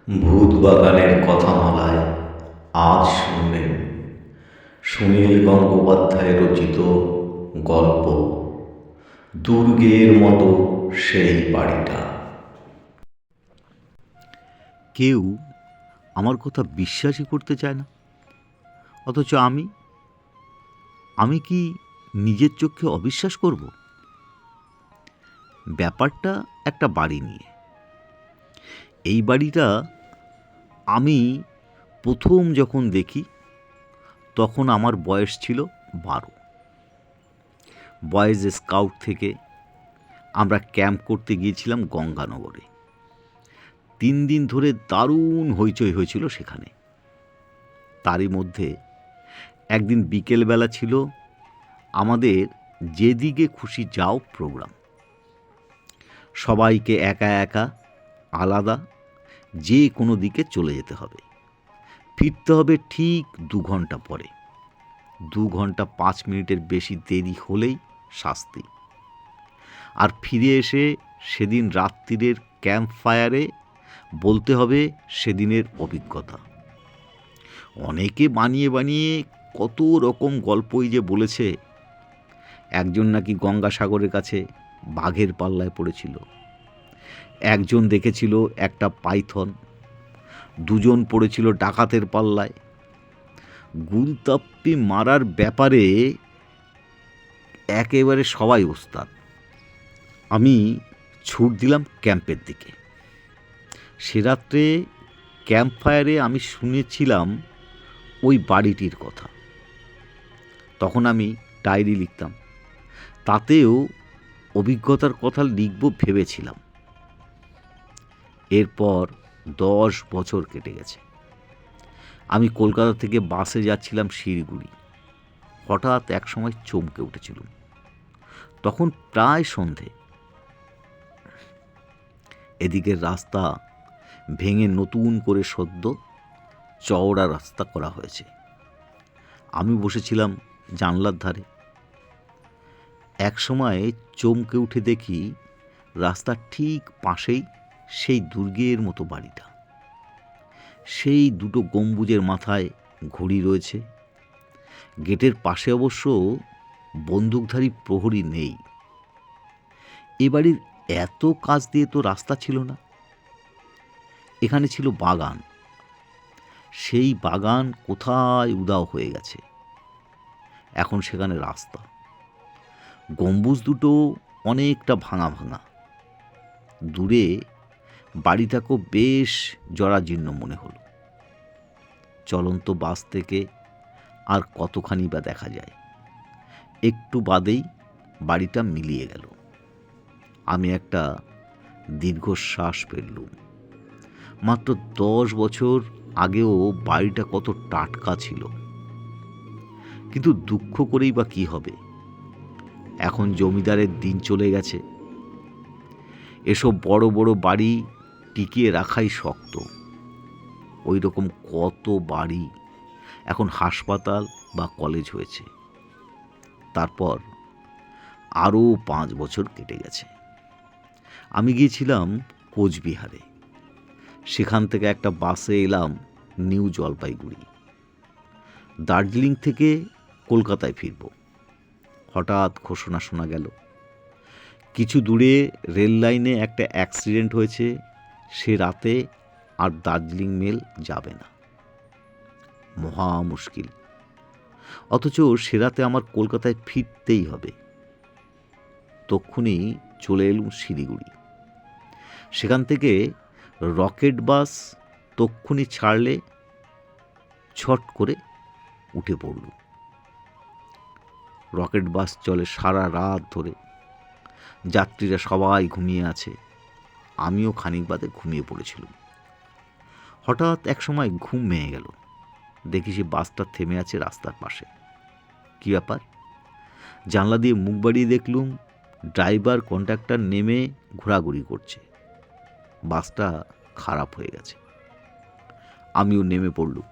ভূতবাগানের কথামালায় আজ শুনলেন সুনীল গঙ্গোপাধ্যায় রচিত গল্প দুর্গের মতো সেই বাড়িটা। কেউ আমার কথা বিশ্বাসই করতে চায় না, অথচ আমি কি নিজের চোখে অবিশ্বাস করব? ব্যাপারটা একটা বাড়ি নিয়ে। এই বাড়িটা আমি প্রথম যখন দেখি তখন আমার বয়স ছিল 12। বয়েজ স্কাউট থেকে আমরা ক্যাম্প করতে গিয়েছিলাম গঙ্গানগরে। 3 দিন ধরে দারুণ হইচই হয়েছিল সেখানে। তারই মধ্যে একদিন বিকেলবেলা ছিল আমাদের যেদিকে খুশি যাও প্রোগ্রাম। সবাইকে একা একা আলাদা যে কোনো দিকে চলে যেতে হবে। ফিরতে হবে ঠিক 2 ঘন্টা পরে। 2 ঘন্টা 5 মিনিটের বেশি দেরি হলেই শাস্তি। আর ফিরে এসে সেদিন রাত্রিরের ক্যাম্প ফায়ারে বলতে হবে সেদিনের অভিজ্ঞতা। অনেকে বানিয়ে বানিয়ে কত রকম গল্পই যে বলেছে। একজন নাকি গঙ্গাসাগরের কাছে বাঘের পাল্লায় পড়েছিল, একজন দেখেছিল একটা পাইথন, 2 জন পড়েছিল ডাকাতের পাল্লায়। গুলতাপ্পি মারার ব্যাপারে একেবারে সবাই ওস্তাদ। আমি ছুট দিলাম ক্যাম্পের দিকে। সে রাত্রে ক্যাম্প ফায়ারে আমি শুনেছিলাম ওই বাড়িটির কথা। তখন আমি ডায়েরি লিখতাম, তাতেও অভিজ্ঞতার কথা লিখব ভেবেছিলাম। এরপর 10 বছর কেটে গেছে। আমি কলকাতা থেকে বাসে যাচ্ছিলাম শিলিগুড়ি। হঠাৎ এক সময় চমকে উঠেছিলাম। তখন প্রায় সন্ধে। এদিকের রাস্তা ভেঙে নতুন করে সদ্য চওড়া রাস্তা করা হয়েছে। আমি বসেছিলাম জানলার ধারে। এক সময় চমকে উঠে দেখি রাস্তার ঠিক পাশেই সেই দুর্গের মতো বাড়িটা। সেই 2টো গম্বুজের মাথায় ঘড়ি রয়েছে। গেটের পাশে অবশ্য বন্দুকধারী প্রহরী নেই। এ বাড়ির এত কাছ দিয়ে তো রাস্তা ছিল না। এখানে ছিল বাগান। সেই বাগান কোথায় উধাও হয়ে গেছে। এখন সেখানে রাস্তা। গম্বুজ 2টো অনেকটা ভাঙা ভাঙা। দূরে বাড়িটাকেও বেশ জরাজীর্ণ মনে হলো। চলন্ত বাস থেকে আর কতখানি বা দেখা যায়। একটু বাদেই বাড়িটা মিলিয়ে গেল। আমি একটা দীর্ঘশ্বাস ফেললুম। মাত্র 10 বছর আগেও বাড়িটা কত টাটকা ছিল। কিন্তু দুঃখ করেই বা কী হবে, এখন জমিদারের দিন চলে গেছে। এসব বড় বড় বাড়ি টিকিয়ে রাখাই শক্ত। ওই রকম কত বাড়ি এখন হাসপাতাল বা কলেজ হয়েছে। তারপর আরও 5 বছর কেটে গেছে। আমি গিয়েছিলাম কোচবিহারে। সেখান থেকে একটা বাসে এলাম নিউ জলপাইগুড়ি। দার্জিলিং থেকে কলকাতায় ফিরব। হঠাৎ ঘোষণা শোনা গেল, কিছু দূরে রেল লাইনে একটা অ্যাক্সিডেন্ট হয়েছে। সে রাতে আর দার্জিলিং মেল যাবে না। মহা মুশকিল। অথচ সে রাতে আমার কলকাতায় ফিরতেই হবে। তক্ষুনি চলে এলুম শিলিগুড়ি। সেখান থেকে রকেট বাস তক্ষুনি ছাড়লে ছট করে উঠে পড়ল। রকেট বাস চলে সারা রাত ধরে। যাত্রীরা সবাই ঘুমিয়ে আছে। আমিও খানিক বাদে ঘুমিয়ে পড়েছিলাম। হঠাৎ এক সময় ঘুম ভেঙে গেল। দেখি সে বাসটা থেমে আছে রাস্তার পাশে। কী ব্যাপার? জানলা দিয়ে মুখ বাড়িয়ে দেখলুম ড্রাইভার কন্ডাক্টর নেমে ঘোরাঘুরি করছে। বাসটা খারাপ হয়ে গেছে। আমিও নেমে পড়লুম।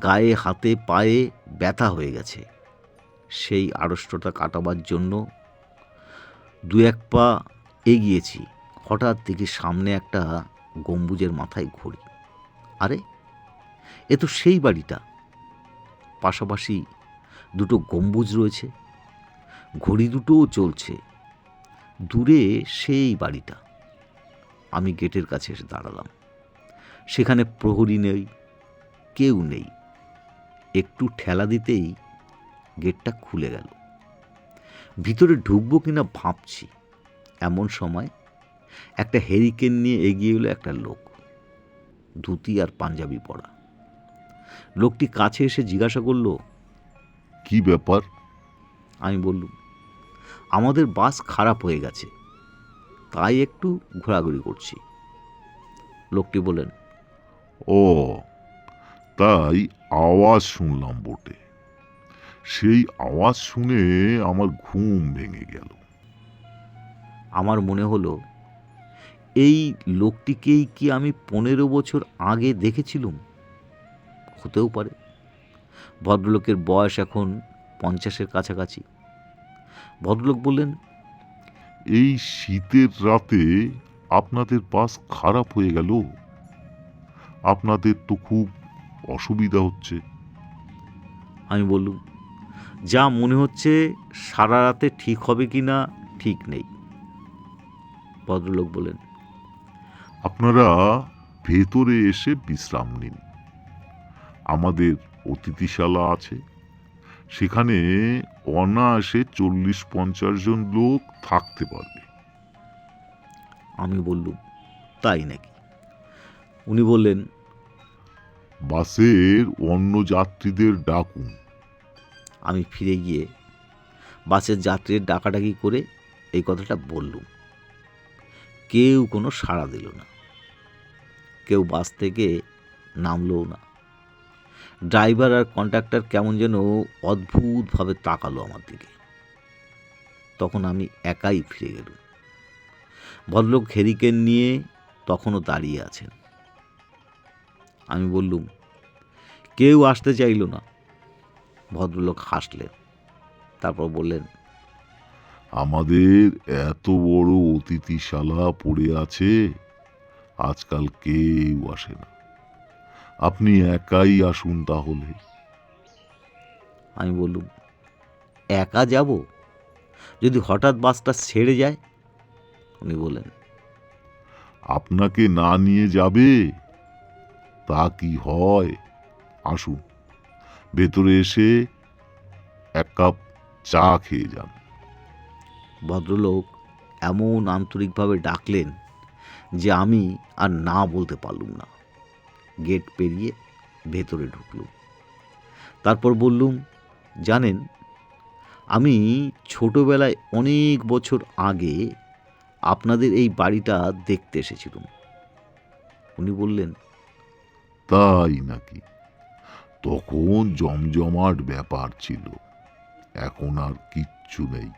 গায়ে হাতে পায়ে ব্যথা হয়ে গেছে। সেই আড়ষ্টতা কাটাবার জন্য 2-1 পা এগিয়েছি। হঠাৎ দেখি সামনে একটা গম্বুজের মাথায় ঘড়ি। আরে, এ তো সেই বাড়িটা। পাশাপাশি দুটো গম্বুজ রয়েছে, ঘড়ি দুটোও চলছে। দূরে সেই বাড়িটা। আমি গেটের কাছে এসে দাঁড়ালাম। সেখানে প্রহরী নেই, কেউ নেই। একটু ঠেলা দিতেই গেটটা খুলে গেল। ভিতরে ঢুকবো কিনা ভাবছি, এমন সময় একটা হেরিকেন নিয়ে এগিয়ে এলো একটা লোক, ধুতি আর পাঞ্জাবি পরা। লোকটি কাছে এসে জিজ্ঞাসা করল, কি ব্যাপার? আমি বললুম, আমাদের বাস খারাপ হয়ে গেছে, তাই একটু ঘোরাঘুরি করছি। লোকটি বললেন, ও, তাই আওয়াজ শুনলাম বটে। সেই আওয়াজ শুনে আমার ঘুম ভেঙে গেল। আমার মনে হলো এই লোকটিকেই কি আমি 15 বছর আগে দেখেছিলুম। হতেও পারে। ভদ্রলোকের বয়স এখন 50-এর কাছাকাছি। ভদ্রলোক বললেন, এই শীতের রাতে আপনাদের বাস খারাপ হয়ে গেল? আপনাদের তো খুব অসুবিধা হচ্ছে। আমি বললুম, যা মনে হচ্ছে সারা রাতে ঠিক হবে কি না ঠিক নেই। ভদ্রলোক বললেন, আপনারা ভেতরে এসে বিশ্রাম নিন। আমাদের অতিথিশালা আছে, সেখানে অনায়াসে 40-50 জন লোক থাকতে পারবে। আমি বললুম, তাই নাকি? উনি বললেন, বাসের অন্য যাত্রীদের ডাকুন। আমি ফিরে গিয়ে বাসের যাত্রীর ডাকাডাকি করে এই কথাটা বললুম। কেউ কোনো সাড়া দিল না, কেউ বাস থেকে নামলও না। ড্রাইভার আর কন্ডাক্টর কেমন যেন অদ্ভুতভাবে তাকালো আমার দিকে। তখন আমি একাই ফিরে গেলুম। ভদ্রলোক হেরিকেন নিয়ে তখনও দাঁড়িয়ে আছেন। আমি বললুম, কেউ আসতে চাইল না। ভদ্রলোক হাসলেন, তারপর বললেন, আমাদের এত বড় অতিথিশালা পড়ে আছে, আজকাল কেউ আসে না। আপনি একাই আসুন তাহলে। আমি বললুম, একা যাব? যদি হঠাৎ বাসটা ছেড়ে যায়? উনি বললেন, আপনাকে না নিয়ে যাবে তা কি হয়? আসুন, ভেতরে এসে এক কাপ চা খেয়ে যান। ভদ্রলোক এমন আন্তরিকভাবে ডাকলেন যে আমি আর না বলতে পারলুম না। গেট পেরিয়ে ভেতরে ঢুকলুম। তারপর বললুম, জানেন, আমি ছোটবেলায় অনেক বছর আগে আপনাদের এই বাড়িটা দেখতে এসেছিলুম। উনি বললেন, তাই নাকি? তখন জমজমাট ব্যাপার ছিল, এখন আর কিচ্ছু নেই।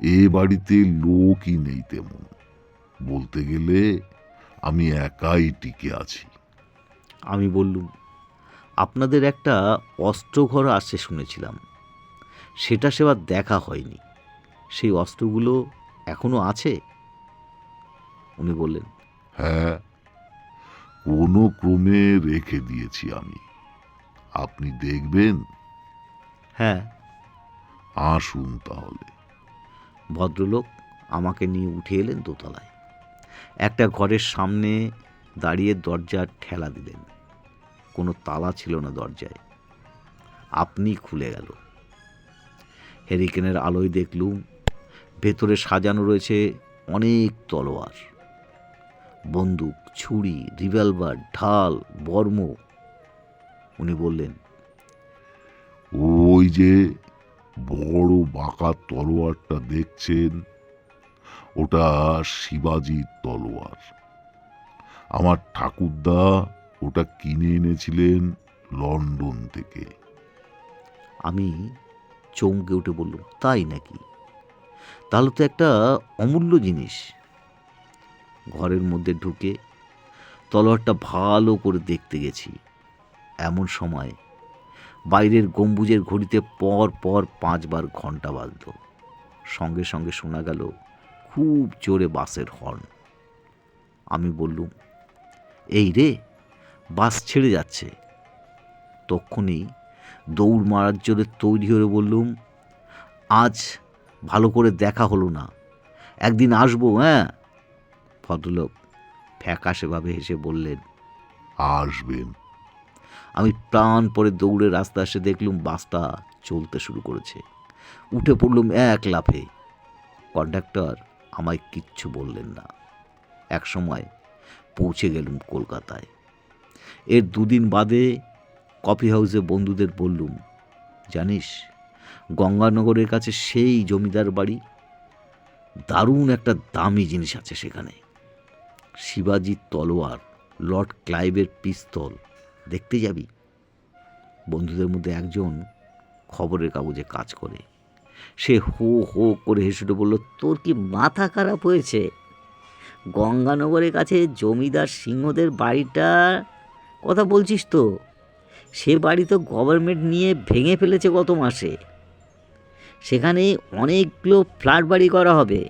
এ বাড়িতে লোকই নেই তেমন। বলতে গেলে আমি একাই টিকে আছি। আমি বললুম, আপনাদের একটা অস্ত্রঘর আছে শুনেছিলাম, সেটা সেবার দেখা হয়নি। সেই অস্ত্রগুলো এখনো আছে? উনি বললেন, হ্যাঁ, কোনো ক্রমে রেখে দিয়েছি আমি। আপনি দেখবেন? হ্যাঁ। আসুন তাহলে। ভদ্রলোক আমাকে নিয়ে উঠে এলেন দোতলায়। একটা ঘরের সামনে দাঁড়িয়ে দরজার ঠেলা দিলেন। কোনো তালা ছিল না দরজায়, আপনি খুলে গেল। হেরিকেনের আলোয় দেখলুম ভেতরে সাজানো রয়েছে অনেক তলোয়ার, বন্দুক, ছুরি, রিভলভার, ঢাল, বর্ম। উনি বললেন, ওই যে বড় বাঁকা তলোয়ারটা দেখছেন, ওটা শিবাজির তলোয়ার। আমার ঠাকুরদা ওটা কিনে এনেছিলেন লন্ডন থেকে। আমি চমকে উঠে বললুম, তাই নাকি? তাহলে তো একটা অমূল্য জিনিস। ঘরের মধ্যে ঢুকে তলোয়ারটা ভালো করে দেখতে গেছি। এমন সময় বাইরের গম্বুজের ঘড়িতে পর পর 5 বার ঘন্টা বাজল। সঙ্গে সঙ্গে শোনা গেল খুব জোরে বাসের হর্ন। আমি বললুম, এই রে, বাস ছেড়ে যাচ্ছে। তক্ষুনি দৌড় মারার জন্য তৈরি হয়ে বললুম, আজ ভালো করে দেখা হলো না, একদিন আসবো। হ্যাঁ। ভদ্রলোক ফ্যাকাশেভাবে হেসে বললেন, আসবেন। আমি প্রাণ পরে দৌড়ে রাস্তা এসে দেখলুম বাসটা চলতে শুরু করেছে। উঠে পড়লুম এক লাফে। কন্ডাক্টর আমায় কিচ্ছু বললেন না। এক সময় পৌঁছে গেলুম কলকাতায়। এর 2 দিন বাদে কফি হাউসে বন্ধুদের বললুম, জানিস, গঙ্গানগরের কাছে সেই জমিদার বাড়ি, দারুণ একটা দামি জিনিস আছে সেখানে। শিবাজির তলোয়ার, লর্ড ক্লাইভের পিস্তল, দেখতে যাবি? বন্ধুদের মধ্যে একজন খবরের কাগজে কাজ করে। সে হো হো করে হেসে বলল, তোর কি মাথা খারাপ হয়েছে? গঙ্গানগরের কাছে জমিদার সিংহদের বাড়িটার কথা বলছিস তো? সে বাড়ি তো গভর্নমেন্ট নিয়ে ভেঙে ফেলেছে গত মাসে। সেখানে অনেকগুলো ফ্ল্যাট বাড়ি করা হবে।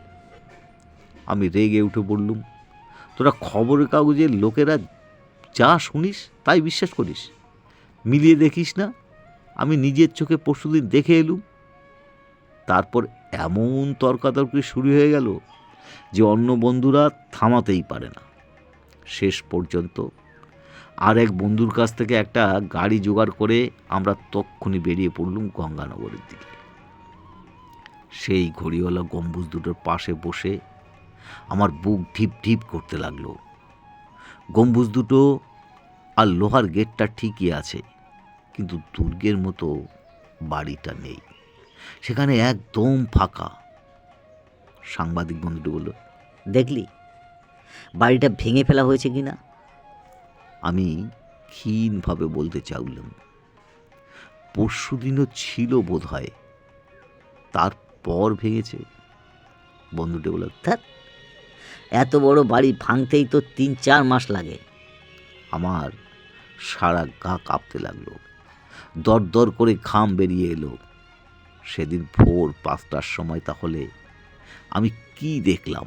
আমি রেগে উঠে বললুম, তোরা খবরের কাগজের লোকেরা যা শুনিস তাই বিশ্বাস করিস? মিলিয়ে দেখিস না? আমি নিজের চোখে পরশুদিন দেখে এলুম। তারপর এমন তর্কাতর্কি শুরু হয়ে গেল যে অন্য বন্ধুরা থামাতেই পারে না। শেষ পর্যন্ত আর এক বন্ধুর কাছ থেকে একটা গাড়ি জোগাড় করে আমরা তক্ষুনি বেরিয়ে পড়লুম গঙ্গানগরের দিকে। সেই ঘড়িওয়ালা গম্বুজ দুটোর পাশে বসে আমার বুক ঢিপ ঢিপ করতে লাগলো। গম্বুজ দুটো আর লোহার গেটটা ঠিকই আছে, কিন্তু দুর্গের মতো বাড়িটা নেই। সেখানে একদম ফাঁকা। সাংবাদিক বন্ধুটি বলল, দেখলি বাড়িটা ভেঙে ফেলা হয়েছে কিনা? আমি ক্ষীণভাবে বলতে চাইলাম, পরশুদিনও ছিল বোধ হয়, তারপর ভেঙেছে। বন্ধুটি বলল, ধ্যাৎ, এত বড় বাড়ি ভাঙতেই তো 3-4 মাস লাগে। আমার সারা গা কাঁপতে লাগলো, দর দর করে ঘাম বেরিয়ে এলো। সেদিন ভোর 5টার সময় তাহলে আমি কি দেখলাম?